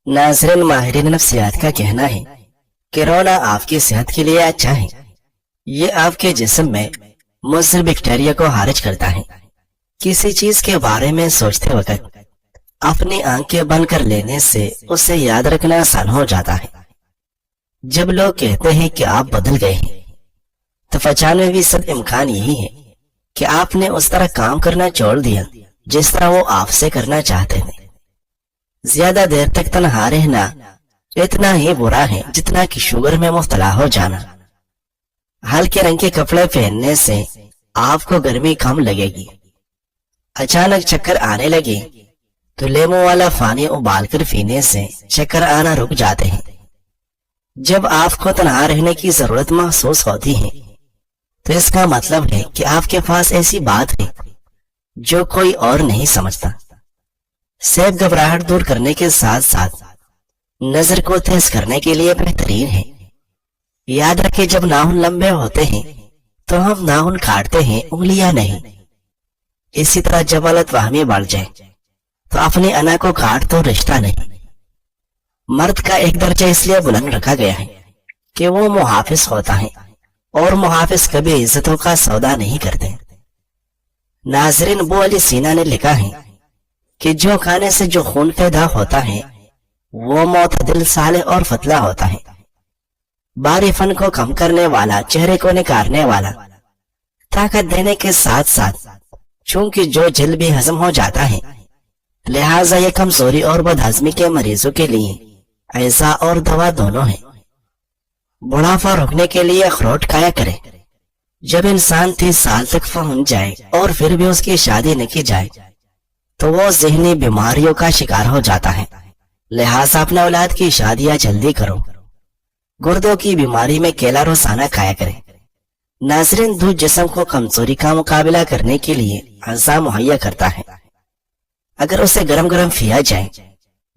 नाज़रीन, माहिरीन नफ्सियात का कहना है कि रोना आपकी सेहत के लिए अच्छा है। ये आपके जिस्म में मुज़र बैक्टीरिया को खारिज करता है। किसी चीज के बारे में सोचते वक्त अपनी आंखें बंद कर लेने से उसे याद रखना आसान हो जाता है। जब लोग कहते हैं कि आप बदल गए हैं, तो 95% इम्कान यही है कि आपने उस तरह काम करना छोड़ दिया जिस तरह वो आपसे करना चाहते थे। ज्यादा देर तक तन्हा रहना इतना ही बुरा है जितना कि शुगर में मुब्तला हो जाना। हल्के रंग के कपड़े पहनने से आपको गर्मी कम लगेगी। अचानक चक्कर आने लगे तो लेमू वाला पानी उबालकर पीने से चक्कर आना रुक जाते हैं। जब आपको तन्हा रहने की जरूरत महसूस होती है तो इसका मतलब है कि आपके पास ऐसी बात है जो कोई और नहीं समझता। सेब घबराहट दूर करने के साथ साथ नजर को तेज करने के लिए बेहतरीन है। याद रखें, जब नाखून लंबे होते हैं तो हम नाखून काटते हैं, उंगलियां नहीं। इसी तरह जब गलतफहमी बढ़ जाए तो अपनी अना को काट तो रिश्ता नहीं। मर्द का एक दर्जा इसलिए बुलंद रखा गया है कि वो मुहाफिज होता है और मुहाफिज कभी इज्जतों का सौदा नहीं करते। नाजरीन, अबू अली सीना ने लिखा है कि जो खाने से जो खून पैदा होता है वो मोतदिल, साले और फतला होता है। बारीफन को कम करने वाला, चेहरे को निखारने वाला, ताकत देने के साथ साथ चूंकि जो जल्द भी हजम हो जाता है, लिहाजा ये कमजोरी और बदहजमी के मरीजों के लिए ऐसा और दवा दोनों है। बुढ़ापा रोकने के लिए अखरोट खाया करे। जब इंसान 30 साल तक पहुंच जाए और फिर भी उसकी शादी न की जाए तो वो ज़हनी बीमारियों का शिकार हो जाता है। लिहाजा अपने औलाद की शादियां जल्दी करो। गुर्दों की बीमारी में केला रोजाना खाया करें। नाज़रीन, दूध जिस्म को कमजोरी का मुकाबला करने के लिए अज़ा मुहैया करता है। अगर उसे गरम गरम पिया जाए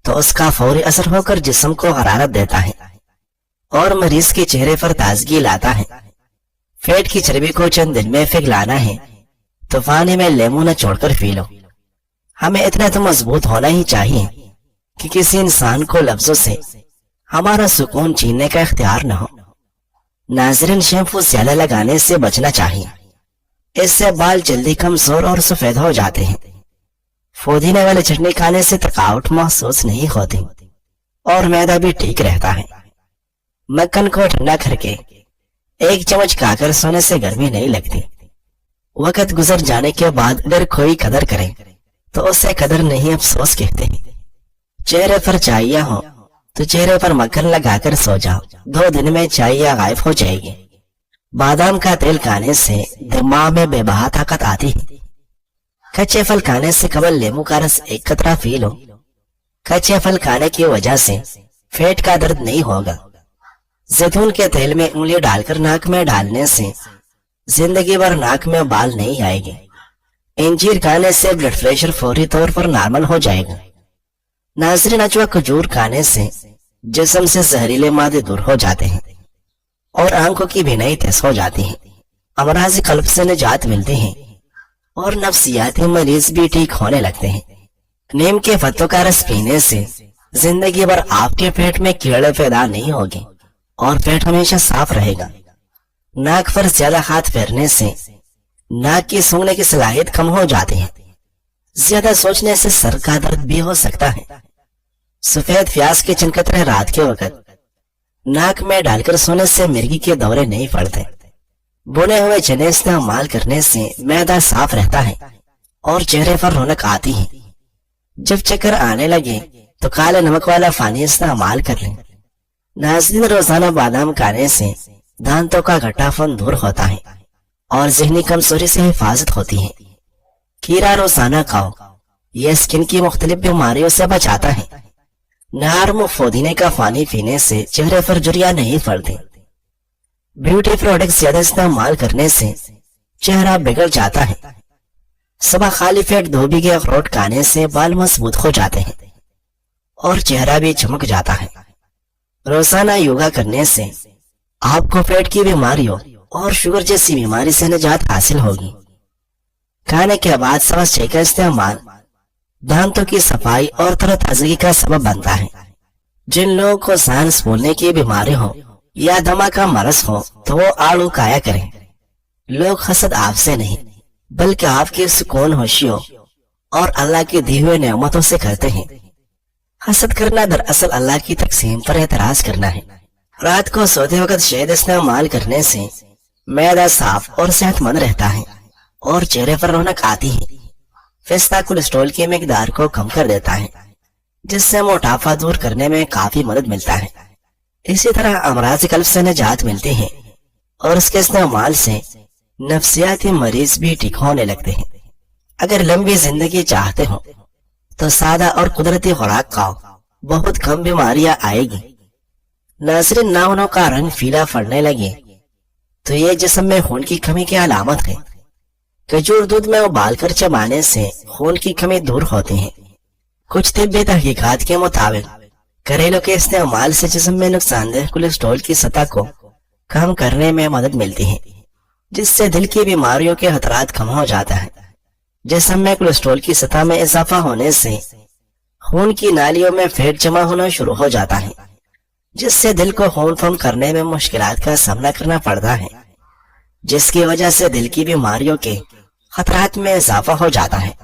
तो उसका फौरी असर होकर जिस्म को हरारत देता है और मरीज के चेहरे पर ताजगी लाता है। पेट की चर्बी को चंद दिन में पिघलाना है तो पानी में लेमू न छोड़कर पी लो। हमें इतना तो मजबूत होना ही चाहिए कि किसी इंसान को लफ्जों से हमारा सुकून छीनने का इख्तियार न हो। नाज़रीन, शैम्पू ज्यादा लगाने से बचना चाहिए। इससे बाल जल्दी कमजोर और सफेद हो जाते हैं। पुदीने वाली चटनी खाने से थकावट महसूस नहीं होती और मैदा भी ठीक रहता है। मक्खन को ठंडा करके 1 चम्मच खाकर सोने से गर्मी नहीं लगती। वक्त गुजर जाने के बाद अगर कोई कदर करे तो उसे कदर नहीं, अफसोस कहते हैं। चेहरे पर चाहिए हो तो चेहरे पर मक्खन लगाकर सो जाओ, 2 दिन में चाहिए गायब हो जाएगी। बादाम का तेल खाने से दिमाग में बेबहा ताकत आती है। कच्चे फल खाने से कबल लेमू का रस 1 कतरा पी लो। कच्चे फल खाने की वजह से पेट का दर्द नहीं होगा। जैतून के तेल में उंगली डालकर नाक में डालने से जिंदगी भर नाक में बाल नहीं आएंगे। इंजीर खाने से ब्लड प्रेशर फौरी तौर पर नॉर्मल हो जाएगा। नाज़रीन, अजवा खजूर खाने से जिस्म से जहरीले मादे दूर हो जाते हैं और आंखों की बीनाई तेज हो जाती है। अमराज़ कल्ब से निजात मिलती है और नफ्सियाती मरीज भी ठीक होने लगते हैं। नीम के पत्तों का रस पीने से जिंदगी भर आपके पेट में कीड़े पैदा नहीं होंगे और पेट हमेशा साफ रहेगा। नाक पर ज्यादा हाथ फेरने से नाक की सूंघने की सलाहियत कम हो जाती है। ज्यादा सोचने से सर का दर्द भी हो सकता है। सफेद प्याज के चनकतरे रात के वक्त नाक में डालकर सोने से मिर्गी के दौरे नहीं पड़ते। बुने हुए चने इस्तेमाल करने से मैदा साफ रहता है और चेहरे पर रौनक आती है। जब चक्कर आने लगे तो काले नमक वाला पानी इस्तेमाल कर लें। नाज़रीन, रोजाना बादाम खाने से दांतों का घटापन दूर होता है और ज़हनी कमजोरी से हिफाजत होती है। खीरा रोजाना खाओ, यह स्किन की मुख्तलिफ बीमारियों से बचाता है। नार में पुदीने का पानी पीने से चेहरे पर झुर्रियां नहीं पड़ती। ब्यूटी प्रोडक्ट ज्यादा इस्तेमाल करने से चेहरा बिगड़ जाता है। सुबह खाली पेट धोबी के अखरोट खाने से बाल मजबूत हो जाते हैं और चेहरा भी चमक जाता है। रोजाना योगा करने से आपको पेट की बीमारियों और शुगर जैसी बीमारी से निजात हासिल होगी। खाने के बाद सब्ज़ चाय का इस्तेमाल दांतों की सफाई और तरोताजगी का सबब बनता है। जिन लोगों को सांस फूलने की बीमारी हो या दमा का मरज हो तो वो आड़ू काया करें। लोग हसद आपसे नहीं बल्कि आपकी सुकून होशियों और अल्लाह की दी हुई नेमतों से करते हैं। हसद करना दरअसल अल्लाह की तकसीम पर एतराज करना है। रात को सोते वक्त शहद इस्तेमाल करने से मैदा साफ और सेहतमंद रहता है और चेहरे पर रौनक आती है। पिस्ता कोलेस्ट्रॉल की मिकदार को कम कर देता है जिससे मोटापा दूर करने में काफी मदद मिलता है। इसी तरह अमराज कल्ब से निजात मिलती है और इसके इस्तेमाल से नफ्सियाती मरीज भी ठीक होने लगते हैं। अगर लंबी जिंदगी चाहते हो तो सादा और कुदरती खुराक खाओ, बहुत कम बीमारियां आएगी। नाज़रीन, नाखूनों का रंग पीला पड़ने लगे तो ये जिस्म में खून की कमी की अलामत है। खजूर दूध में उबालकर चबाने से खून की कमी दूर होती है। कुछ तिब्बी तहकीकात के मुताबिक घरेलू के इस्तेमाल से जिस्म में नुकसानदेह कोलेस्ट्रॉल की सतह को कम करने में मदद मिलती है जिससे दिल की बीमारियों के खतरात कम हो जाता है। जिस्म में कोलेस्ट्रॉल की सतह में इजाफा होने से खून की नालियों में फैट जमा होना शुरू हो जाता है जिससे दिल को खून पंप करने में मुश्किलात का सामना करना पड़ता है, जिसकी वजह से दिल की बीमारियों के खतरात में इजाफा हो जाता है।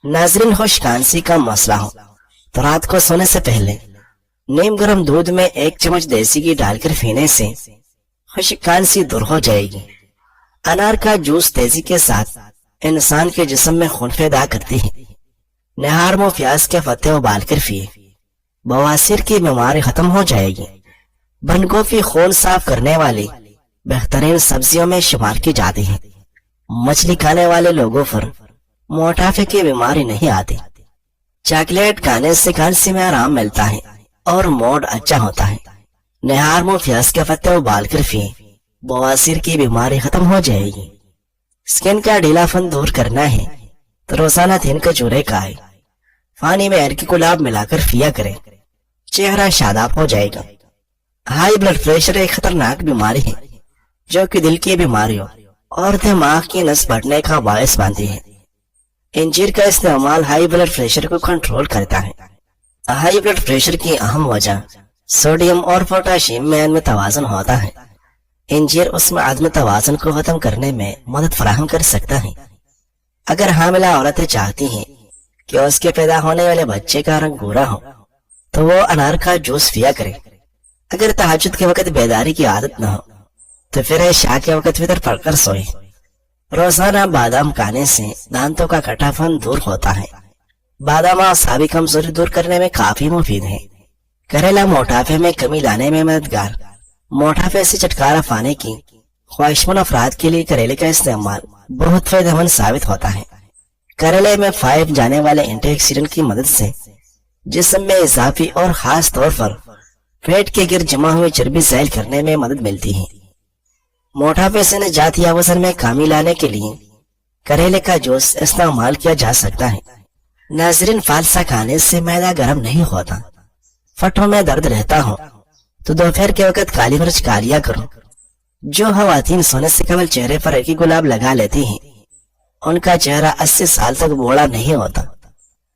नाज़रीन, खुशकांसी का मसला हो तो रात को सोने से पहले नीम गर्म दूध में 1 चम्मच देसी घी डालकर पीने से खुशकांसी दूर हो जाएगी। अनार का जूस तेजी के साथ इंसान के जिस्म में खून पैदा करती है। निहार में प्याज के पत्ते उबाल कर पिए, बवासीर की बीमारी खत्म हो जाएगी। बंद गोभी खून साफ करने वाली बेहतरीन सब्जियों में शुमार की जाती है। मछली खाने वाले लोगों पर मोटापे की बीमारी नहीं आती। चॉकलेट खाने से खांसी में आराम मिलता है और मूड अच्छा होता है। निहार में प्याज के पत्ते उबाल कर पिए, बवासीर की बीमारी खत्म हो जाएगी। स्किन का ढीलापन दूर करना है तो रोजाना 3 खजूरें खाएं। पानी में अरकी गुलाब मिलाकर पिया करें, चेहरा शादाब हो जाएगा। हाई ब्लड प्रेशर एक खतरनाक बीमारी है जो कि दिल की बीमारियों और दिमाग की नस बढ़ने का बायस बनती है। इंजीर का इस्तेमाल हाई ब्लड प्रेशर को कंट्रोल करता है। हाई ब्लड प्रेशर की अहम वजह सोडियम और पोटाशियम में अदम तवाज़ुन होता है। इंजीर उसमें अदम तवाज़ुन को खत्म करने में मदद फराहम कर सकता है। अगर हामिला औरतें चाहती हैं कि उसके पैदा होने वाले बच्चे का रंग गोरा हो तो वो अनार का जूस पिया करे। अगर तहज्जुद के वक्त बेदारी की आदत न हो तो फिर शाह के वक्त वितर पढ़कर सोए। रोजाना बादाम खाने से दांतों का कटापन दूर होता है। बादाम आसाबी कमजोरी दूर करने में काफी मुफीद है। करेला मोटापे में कमी लाने में मददगार। मोटापे से छुटकारा पाने की ख्वाहिशमंद अफराद के लिए करेले का इस्तेमाल बहुत फायदेमंद साबित होता है। करेले में पाए जाने वाले एंटीऑक्सीडेंट की मदद से जिस्म में इजाफी और खास तौर पर पेट के गिर जमा हुए चर्बी ज़ाइल करने में मदद मिलती है। मोटापे से निजात या वजन में कमी लाने के लिए करेले का जूस इस्तेमाल किया जा सकता है। नाज़रीन, फालसा खाने से मैदा गर्म नहीं होता। फटों में दर्द रहता हो तो दोपहर के वक्त काली मिर्च खा लिया करो। जो खवातीन सोने से कबल चेहरे पर एक ही गुलाब लगा लेती हैं उनका चेहरा 80 साल तक बूढ़ा नहीं होता।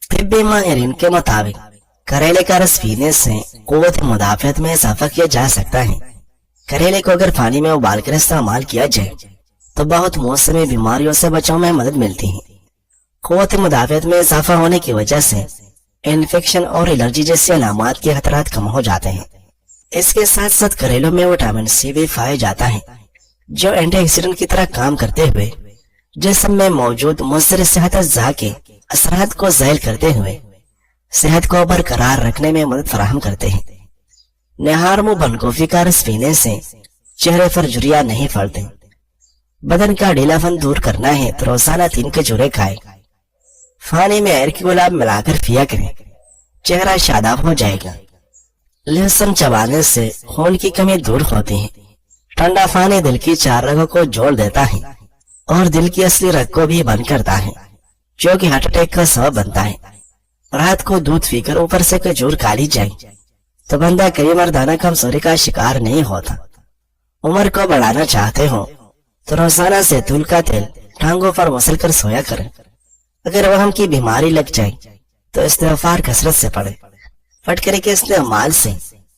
तिब्बी माहिरीन के मुताबिक करेले का रस पीने से कुव्वत मुदाफियत में इजाफा किया जा सकता है। करेले को अगर पानी में उबाल कर इस्तेमाल किया जाए तो बहुत मौसमी बीमारियों से बचाव में मदद मिलती है। कुव्वत मुदाफियत में इजाफा होने की वजह से इन्फेक्शन और एलर्जी जैसी अलामत के खतरात कम हो जाते हैं। इसके साथ साथ करेलों में विटामिन सी भी पाया जाता है जो एंटीऑक्सीडेंट की तरह काम करते हुए जिस्म में मौजूद मुज़र सेहत अज़्ज़ा के असरात को ज़ाइल करते हुए सेहत को बरकरार रखने में मदद फराहम करते हैं। निहार मुंह बंद गोभी का रस पीने से चेहरे पर झुर्रियां नहीं पड़ते। बदन का ढीलापन दूर करना है तो रोजाना 3 खजूरें खाएं। पानी में अरकी गुलाब मिलाकर पिया करें, चेहरा शादाब हो जाएगा। लहसुन चबाने से खून की कमी दूर होती है। ठंडा पानी दिल की 4 रगों को जोड़ देता है और दिल की असली रग को भी बंद करता है जो कि हार्ट अटैक का सबब बनता है। रात को दूध पीकर ऊपर से खजूर खा ली जाए तो बंदा कई मर्दाना कमजोरी का शिकार नहीं होता। उम्र को बढ़ाना चाहते हो तो रोजाना जैतून का तेल टांगों पर मसल कर सोया करें। अगर वहम की बीमारी लग जाए तो इस्तिग़फ़ार कसरत से पढ़े। फटकरी के इस्तेमाल से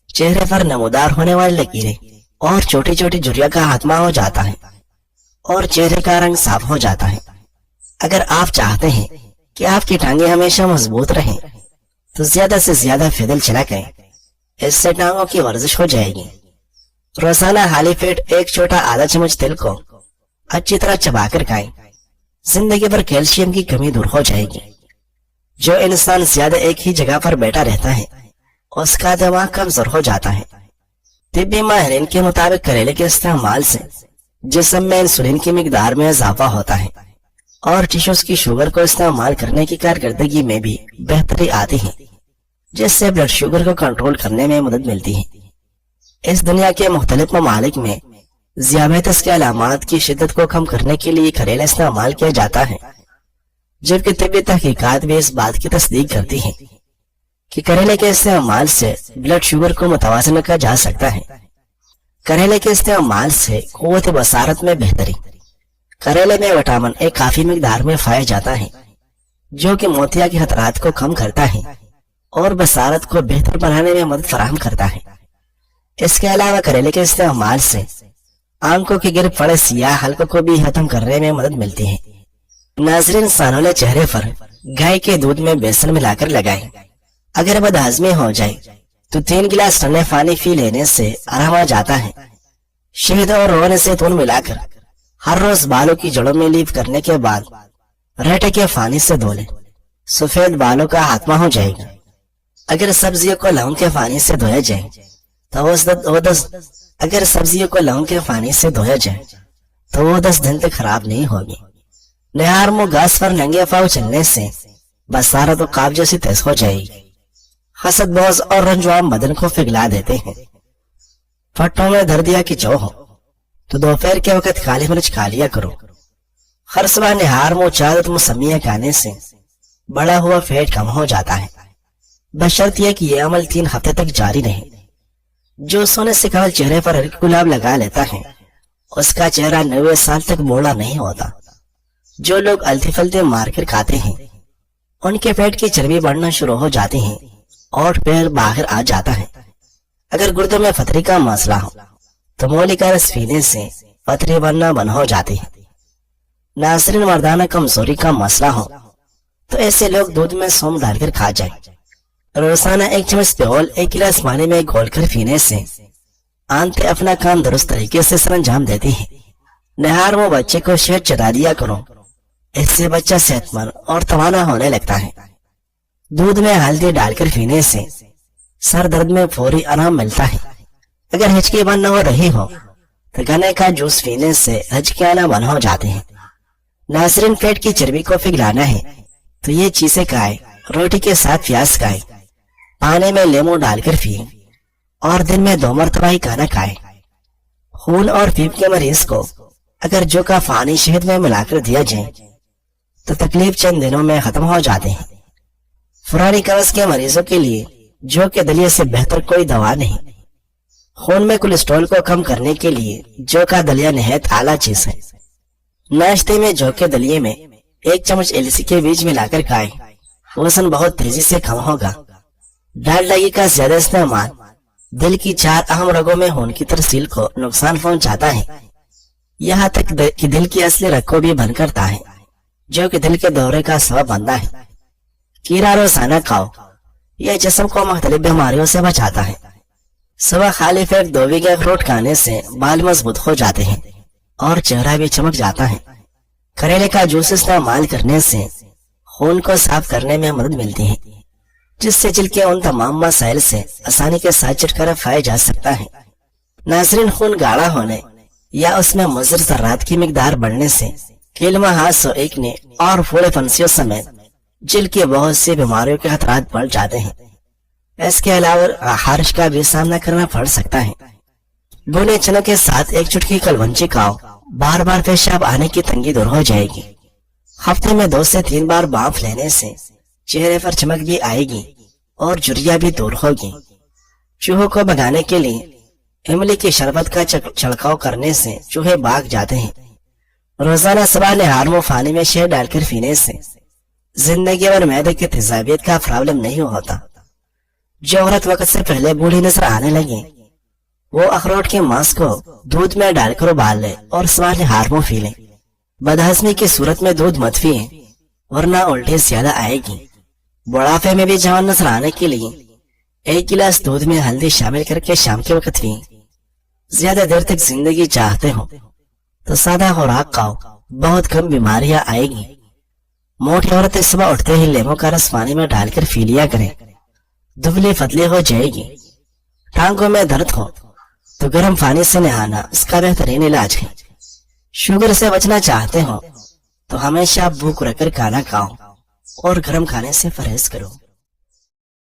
चेहरे पर नमूदार होने वाली लकीरें और छोटी छोटी झुर्रियों का खात्मा हो जाता है और चेहरे का रंग साफ हो जाता है। अगर आप चाहते हैं कि आपकी टांगे हमेशा मजबूत रहें तो ज्यादा से ज्यादा पैदल चला करें, इससे टांगों की वर्जिश हो जाएगी। रोजाना खाली पेट एक छोटा आधा चम्मच तेल को अच्छी तरह चबाकर खाएं। जिंदगी भर कैल्शियम की कमी दूर हो जाएगी। जो इंसान ज्यादा एक ही जगह पर बैठा रहता है उसका दिमाग कमजोर हो जाता है। तिब्बी माहिरीन के मुताबिक करेले के इस्तेमाल से जिस्म में इंसुलिन की मिकदार में इजाफा होता है और टिश्यूज की शुगर को इस्तेमाल करने की कारकर्दगी में भी बेहतरी आती है, जिससे ब्लड शुगर को कंट्रोल करने में मदद मिलती है। इस दुनिया के मुख्तलिफ ममालिक में ज़ियाबेतस के अलामात की शिद्दत को कम करने के लिए करेला इस्तेमाल किया जाता है, जबकि तिब्बी तहकीकात भी इस बात की तस्दीक करती है कि करेले के इस्तेमाल से ब्लड शुगर को मुतवाज़न किया जा सकता है। करेले के इस्तेमाल से क़ुव्वत बसारत में बेहतरी। करेले में विटामिन ए काफी मिकदार में पाया जाता है, जो कि मोतिया के खतरात को कम करता है और बसारत को बेहतर बनाने में मदद फराहम करता है। इसके अलावा करेले के इस्तेमाल से आंखों के गिर पड़े सियाह हल्कों को भी खत्म करने में मदद मिलती है। नाज़रीन, सानोले चेहरे पर गाय के दूध में बेसन मिलाकर लगाएं। अगर बदहजमी हो जाए तो 3 गिलास ठंडे पानी पी लेने से आराम आ जाता है। शहद और रोगन जैतून मिलाकर हर रोज बालों की जड़ों में लीप करने के बाद रेटे के पानी से धो लें। सफेद बालों का खात्मा हो जाएगा। अगर सब्जियों को लौंग के पानी से धोया जाए तो वो 10 दिन तक खराब नहीं होगी। निहार मुंह घास पर नंगे पाँव चलने से बसारत और काब जैसी तेज हो जाएगी। हसद बोझ और रंजुआम बदन को पिघला देते हैं। फटों में दर्द या खिंचाव हो तो दोपहर के वक्त काली मिर्च खा लिया करो। हर सुबह निहार मुंह चादत मुसम्मिया खाने से बड़ा हुआ पेट कम हो जाता है, बशर्त यह कि यह अमल 3 हफ्ते तक जारी रहे। जो सोने से कबल चेहरे पर हल्की गुलाब लगा लेता है उसका चेहरा 90 साल तक बूढ़ा नहीं होता। जो लोग अलती फलते मारकर खाते हैं उनके पेट की चर्बी बढ़ना शुरू हो जाती है और पैर बाहर आ जाता है। अगर गुर्दे में पथरी का मसला हो तो मूली का रस पीने से पथरी बनना बंद हो जाती है। नाज़रीन, मर्दाना कमजोरी का मसला हो तो ऐसे लोग दूध में सौंफ डालकर खा जाए। रोजाना 1 चम्मच प्योल 1 गिलास पानी में घोलकर पीने से आंतें अपना काम दुरुस्त तरीके से सरंजाम देती है। निहार वो बच्चे को शहद चटा दिया करो, इससे बच्चा सेहतमंद और तवाना होने लगता है। दूध में हल्दी डालकर पीने से सर दर्द में फौरी आराम मिलता है। अगर हिचकी बंद न हो रही हो तो गन्ने का जूस पीने से हिचकियां बंद हो जाते हैं। नाज़रीन, पेट की चर्बी को पिघलाना है तो ये चीजें खाएं। रोटी के साथ प्याज खाएं, पानी में लेमू डालकर पिए और दिन में 2 मरतबा ही खाना खाएं। खून और पीप के मरीज को अगर जो का पानी शहद में मिलाकर दिया जाए तो तकलीफ चंद दिनों में खत्म हो जाते हैं। पुरानी कब्ज के मरीजों के लिए जो के दलिए से बेहतर कोई दवा नहीं। खून में कोलेस्ट्रॉल को कम करने के लिए जो का दलिया निहायत आला चीज है। नाश्ते में जो के दलिए में 1 चम्मच इलायची के बीज मिलाकर खाएं, वजन बहुत तेजी से कम होगा। डालडा घी का ज्यादा इस्तेमाल दिल की 4 अहम रगों में खून की तरसील को नुकसान पहुंचाता है, यहाँ तक कि दिल की असली रग को भी बंद करता है, जो कि दिल के दौरे का सबब बनता है। कीड़ा रोजाना खाओ, यह जिस्म को मुख्तलिफ बीमारियों से बचाता है। सुबह खाली पेट 2 बीघा अखरोट खाने से बाल मजबूत हो जाते हैं और चेहरा भी चमक जाता है। करेले का जूस इस्तेमाल करने से खून को साफ करने में मदद मिलती है, जिससे दिल के उन तमाम मसाइल से आसानी के साथ छुटकारा पाया जा सकता है। नाज़रीन, खून गाढ़ा होने या उसमें मुज़र ज़र्रात की मिकदार बढ़ने से किलमा हाथ एकने और फूले फंसियों समेत जिल की बहुत सी बीमारियों के खतरात बढ़ जाते हैं। इसके अलावा हारिश का भी सामना करना पड़ सकता है। भुने चनों के साथ 1 चुटकी कलवंजी खाओ, बार बार पेशाब आने की तंगी दूर हो जाएगी। हफ्ते में 2 से 3 बार भाप लेने से चेहरे पर चमक भी आएगी और झुर्रियां भी दूर होगी। चूहों को भगाने के लिए इमली की शरबत का छिड़काव करने से चूहे भाग जाते हैं। रोजाना सुबह निहार मुंह पानी में शहद डालकर पीने से जिंदगी भर मैदे की तेजाबियत का प्रॉब्लम नहीं होता। جو عورت وقت سے پہلے بوڑھی نظر آنے لگی وہ اخروٹ کے ماس کو دودھ میں ڈال کر ابال لے اور سوال ہار منہ پی لے۔ بدہضمی کی صورت میں دودھ مت پیئے ورنہ الٹی زیادہ آئے گی۔ بڑھاپے میں بھی جوان نظر آنے کے لیے 1 گلاس دودھ میں ہلدی شامل کر کے شام کے وقت پیئے۔ زیادہ دیر تک زندگی چاہتے ہو تو سادہ خوراک کھاؤ، بہت کم بیماریاں آئے گی۔ موٹی عورتیں صبح اٹھتے ہی لیموں کا رس پانی میں ڈال کر پی لیا کریں، دبلی پتلی ہو جائے گی۔ ٹانگوں میں درد ہو تو گرم پانی سے نہانا اس کا بہترین علاج ہے۔ شوگر سے بچنا چاہتے ہو تو ہمیشہ بھوک رکھ کر کھانا کھاؤ اور گرم کھانے سے پرہیز کرو۔